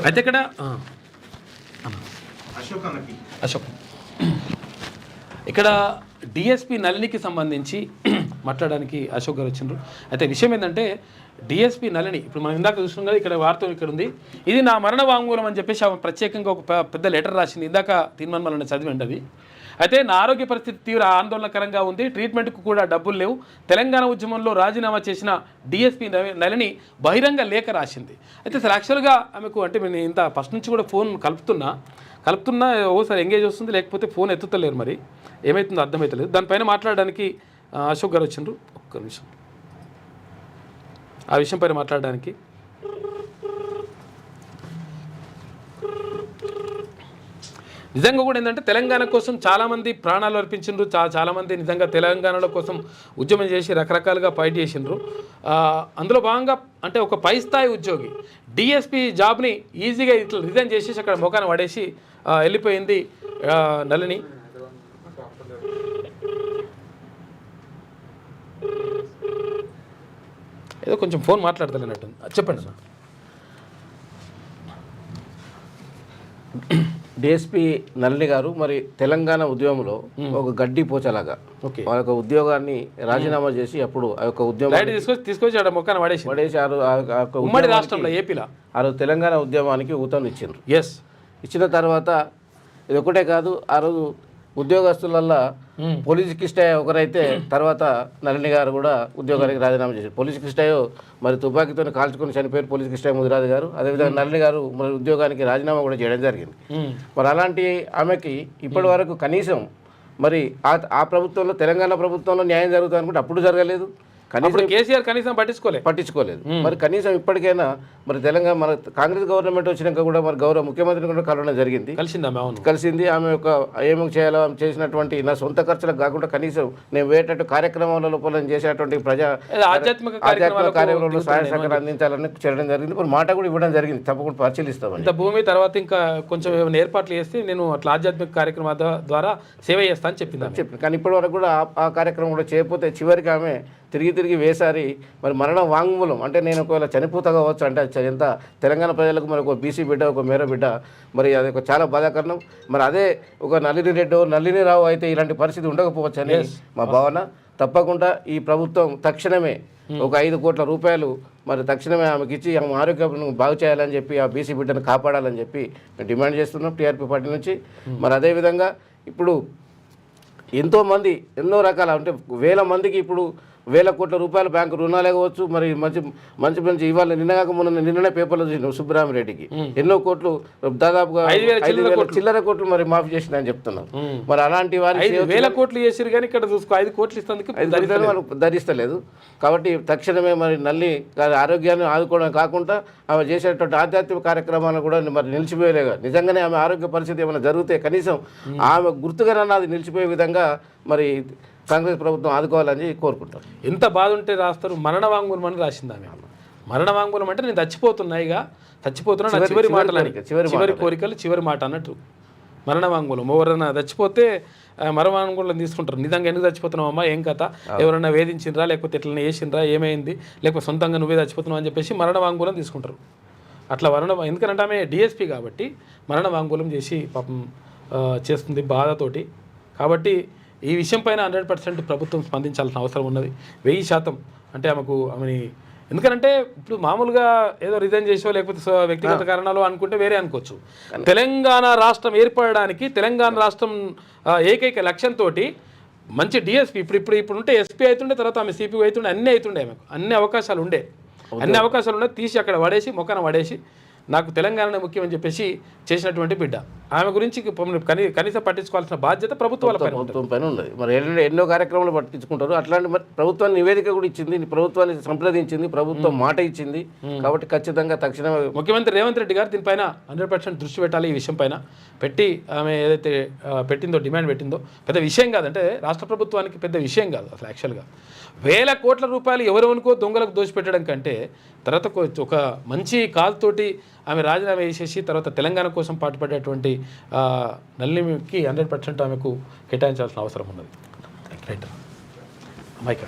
అయితే ఇక్కడ అశోక్ ఇక్కడ డిఎస్పి నళినికి సంబంధించి మాట్లాడడానికి అశోక్ గారు వచ్చిండ్రు. అయితే విషయం ఏంటంటే డిఎస్పి నళిని ఇప్పుడు మనం ఇందాక చూస్తున్నాం కదా, ఇక్కడ వార్త ఇక్కడ ఉంది, ఇది నా మరణ వాంగ్మూలం అని చెప్పేసి ఆమె ప్రత్యేకంగా ఒక పెద్ద లెటర్ రాసింది. ఇందాక తీర్మానం చదివండి అది. అయితే నా ఆరోగ్య పరిస్థితి తీవ్ర ఆందోళనకరంగా ఉంది, ట్రీట్మెంట్కు కూడా డబ్బులు లేవు. తెలంగాణ ఉద్యమంలో రాజీనామా చేసిన డిఎస్పి నళిని బహిరంగ లేఖ రాసింది. అయితే అసలు యాక్చువల్గా ఆమెకు అంటే నేను ఇంత ఫస్ట్ నుంచి కూడా ఫోన్ కలుపుతున్నా ఓసారి ఎంగేజ్ వస్తుంది, లేకపోతే ఫోన్ ఎత్తుతలేరు. మరి ఏమవుతుందో అర్థమవుతలేదు. దానిపైన మాట్లాడడానికి అశోక్ గారు వచ్చిండ్రు. ఒక్క నిమిషం ఆ విషయం పైన మాట్లాడడానికి. నిజంగా కూడా ఏంటంటే తెలంగాణ కోసం చాలామంది ప్రాణాలు అర్పించిండ్రు, చాలామంది నిజంగా తెలంగాణలో కోసం ఉద్యమం చేసి రకరకాలుగా ఫైట్ చేసిండ్రు. అందులో భాగంగా అంటే ఒక పై స్థాయి ఉద్యోగి డిఎస్పి జాబ్ని ఈజీగా ఇట్లా రిజైన్ చేసేసి అక్కడ మొఖాన పడేసి వెళ్ళిపోయింది నళిని. ఏదో కొంచెం ఫోన్ మాట్లాడతలేనట్టు చెప్పండి సార్. డిఎస్పి నళిని గారు మరి తెలంగాణ ఉద్యమంలో ఒక గడ్డి పోచలాగా వాళ్ళ యొక్క ఉద్యోగాన్ని రాజీనామా చేసి అప్పుడు ఆ యొక్క ఉద్యమం తీసుకొచ్చి పడేసి ఉమ్మడి రాష్ట్రంలో ఏపీలో ఆ రోజు తెలంగాణ ఉద్యమానికి ఊతం ఇచ్చిండ్రు. ఎస్ ఇచ్చిన తర్వాత ఇది ఒకటే కాదు, ఆ రోజు ఉద్యోగస్తులల్లో పోలీస్ కిష్టయ్య ఒకరైతే తర్వాత నళిని గారు కూడా ఉద్యోగానికి రాజీనామా చేశారు. పోలీస్ కిష్టయ్య మరి తుపాకీతో కాల్చుకొని చనిపోయారు పోలీస్ కిష్టయ్య ముదిరాజు గారు. అదేవిధంగా నళిని గారు మరి ఉద్యోగానికి రాజీనామా కూడా చేయడం జరిగింది. మరి అలాంటి ఆమెకి ఇప్పటి వరకు కనీసం మరి ఆ ప్రభుత్వంలో తెలంగాణ ప్రభుత్వంలో న్యాయం జరుగుతుంది అనుకుంటే అప్పుడు జరగలేదు. కనీసం కేసీఆర్ కనీసం పట్టించుకోలేదు. మరి కనీసం ఇప్పటికైనా మరి తెలంగాణ మన కాంగ్రెస్ గవర్నమెంట్ వచ్చినాక కూడా మరి గౌరవ ముఖ్యమంత్రిని కూడా కలవడం జరిగింది. కలిసింది. ఆమె యొక్క ఏమేమి చేయాలో చేసినటువంటి నా సొంత ఖర్చులకు కాకుండా కనీసం నేను వేటట్టు కార్యక్రమాల లోపల చేసేటువంటి ఆధ్యాత్మిక కార్యక్రమంలో సహాయ సహకారం అందించాలని చేయడం జరిగింది. మరి మాట కూడా ఇవ్వడం జరిగింది, తప్పకుండా పరిశీలిస్తామని. భూమి తర్వాత ఇంకా కొంచెం ఏమైనా ఏర్పాట్లు చేస్తే నేను అట్లా ఆధ్యాత్మిక కార్యక్రమాల ద్వారా సేవ చేస్తా అని చెప్పింది. కానీ ఇప్పటి వరకు కూడా ఆ కార్యక్రమం కూడా చేయకపోతే చివరికి ఆమె తిరిగి వేసారి మరి మరణ వాంగ్మూలం అంటే నేను ఒకవేళ చనిపోతా కావచ్చు అంటే ఎంత తెలంగాణ ప్రజలకు మరి ఒక బీసీ బిడ్డ ఒక మేర బిడ్డ మరి అది ఒక చాలా బాధాకరణం. మరి అదే ఒక నళిని రెడ్డో నళిని రావు అయితే ఇలాంటి పరిస్థితి ఉండకపోవచ్చు అని మా భావన. తప్పకుండా ఈ ప్రభుత్వం తక్షణమే ఒక 5 కోట్ల రూపాయలు మరి తక్షణమే ఆమెకి ఇచ్చి ఆమె ఆరోగ్యం బాగు చేయాలని చెప్పి ఆ బీసీ బిడ్డను కాపాడాలని చెప్పి మేము డిమాండ్ చేస్తున్నాం టీఆర్పీ పార్టీ నుంచి. మరి అదేవిధంగా ఇప్పుడు ఎంతోమంది ఎన్నో రకాల అంటే వేల మందికి ఇప్పుడు 1000 కోట్ల రూపాయల బ్యాంకు రుణాలే కావచ్చు. మరి మంచి ఇవాళ నిన్ననే పేపర్లో చూసినాం సుబ్బరామిరెడ్డికి ఎన్నో కోట్లు దాదాపుగా 5,000 చిల్లర కోట్లు మరి మాఫీ చేసిన అని చెప్తున్నారు. మరి అలాంటి వారికి 1,000 కోట్లు చేసారు కానీ ఇక్కడ చూసుకో 5 కోట్లు ఇస్తుంది ధరిస్తలేదు. కాబట్టి తక్షణమే మరి నల్లి ఆరోగ్యాన్ని ఆదుకోవడం కాకుండా ఆమె చేసేటువంటి ఆధ్యాత్మిక కార్యక్రమాలను కూడా మరి నిలిచిపోయేలేగా నిజంగానే ఆమె ఆరోగ్య పరిస్థితి ఏమైనా జరిగితే కనీసం ఆమె గుర్తుగానన్నా అది నిలిచిపోయే విధంగా మరి కాంగ్రెస్ ప్రభుత్వం ఆదుకోవాలని కోరుకుంటాం. ఎంత బాధ ఉంటే రాస్తారు మరణ వాంగ్మూలం అని రాసింది ఆమె. మరణ వాంగ్మూలం అంటే నేను చచ్చిపోతున్నా చివరి మాటలని చివరి కోరికలు చివరి మాట అన్నట్టు మరణ వాంగ్మూలం. ఎవరైనా చచ్చిపోతే మరణ వాంగ్మూలం తీసుకుంటారు. నిజంగా ఎందుకు చచ్చిపోతున్నావమ్మా, ఏం కథ, ఎవరైనా వేధించిండ్రా, లేకపోతే ఎట్లనే వేసిండ్రా, ఏమైంది, లేకపోతే సొంతంగా నువ్వే చచ్చిపోతున్నావు అని చెప్పేసి మరణ వాంగ్మూలం తీసుకుంటారు. అట్లా ఎందుకంటే ఆమె డిఎస్పీ కాబట్టి మరణ వాంగ్మూలం చేసి పాపం చేస్తుంది బాధతోటి. కాబట్టి ఈ విషయం పైన 100% ప్రభుత్వం స్పందించాల్సిన అవసరం ఉన్నది. 1000% అంటే ఆమెని ఎందుకంటే ఇప్పుడు మామూలుగా ఏదో రిజైన్ చేసో లేకపోతే వ్యక్తిగత కారణాలు అనుకుంటే వేరే అనుకోవచ్చు. తెలంగాణ రాష్ట్రం ఏర్పడడానికి తెలంగాణ రాష్ట్రం ఏకైక లక్ష్యంతో మంచి డిఎస్పీ ఇప్పుడు ఉంటే ఎస్పీ అవుతుండే, తర్వాత ఆమె సిపి అవుతుండే, ఆమెకు అన్ని అవకాశాలు ఉండే తీసి అక్కడ పడేసి మొక్కన పడేసి నాకు తెలంగాణనే ముఖ్యం అని చెప్పేసి చేసినటువంటి బిడ్డ. ఆమె గురించి కనీసం పట్టించుకోవాల్సిన బాధ్యత ప్రభుత్వం పైన ఉన్నది. మరి ఎన్నో కార్యక్రమాలు పట్టించుకుంటారు. అట్లాంటి మరి ప్రభుత్వాన్ని నివేదిక కూడా ఇచ్చింది, ప్రభుత్వాన్ని సంప్రదించింది, ప్రభుత్వం మాట ఇచ్చింది. కాబట్టి ఖచ్చితంగా తక్షణమే ముఖ్యమంత్రి రేవంత్ రెడ్డి గారు దీనిపైన 100% దృష్టి పెట్టాలి. ఈ విషయం పైన పెట్టి ఆమె ఏదైతే పెట్టిందో డిమాండ్ పెట్టిందో పెద్ద విషయం కాదంటే రాష్ట్ర ప్రభుత్వానికి పెద్ద విషయం కాదు అసలు. యాక్చువల్గా 1000 కోట్ల రూపాయలు ఎవరెవరికో దొంగలకు దోచిపెట్టడం కంటే తర్వాత ఒక మంచి కాల్తోటి ఆమె రాజీనామా చేసేసి తర్వాత తెలంగాణ కోసం పాటుపడేటువంటి నళినికి 100% ఆమెకు కేటాయించాల్సిన అవసరం ఉన్నది. రైట్ మైక్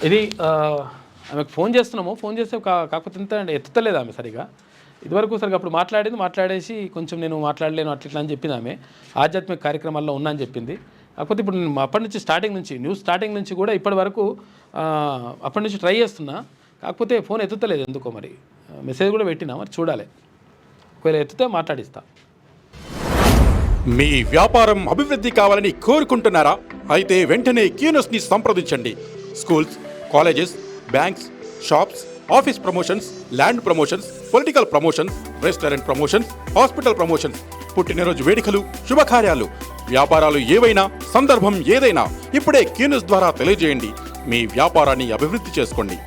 ఇది ఆమెకు ఫోన్ చేస్తున్నాము, ఫోన్ చేస్తే కాకపోతే ఎంత ఎత్తుతలేదు ఆమె సరిగా. ఇదివరకు సరిగా అప్పుడు మాట్లాడేసి కొంచెం నేను మాట్లాడలేను అట్లా అని చెప్పింది ఆమె. ఆధ్యాత్మిక కార్యక్రమాల్లో ఉన్నా అని చెప్పింది. కాకపోతే ఇప్పుడు నేను అప్పటి నుంచి న్యూస్ స్టార్టింగ్ నుంచి కూడా ఇప్పటి వరకు అప్పటి నుంచి ట్రై చేస్తున్నా, కాకపోతే ఫోన్ ఎత్తుతలేదు ఎందుకో. మరి మెసేజ్ కూడా పెట్టినా, మరి చూడాలి, ఒకవేళ ఎత్తుతే మాట్లాడిస్తా. మీ వ్యాపారం అభివృద్ధి కావాలని కోరుకుంటున్నారా? అయితే వెంటనే క్యూనస్ని సంప్రదించండి. Schools, colleges, banks, shops, office promotions, land promotions, political promotions, restaurant promotions, hospital promotions, పుట్టినరోజు వేడుకలు, శుభకార్యాలు, వ్యాపారాలు ఏవైనా, సందర్భం ఏదైనా ఇప్పుడే క్యూనస్ ద్వారా తెలియజేయండి. మీ వ్యాపారాన్ని అభివృద్ధి చేసుకోండి.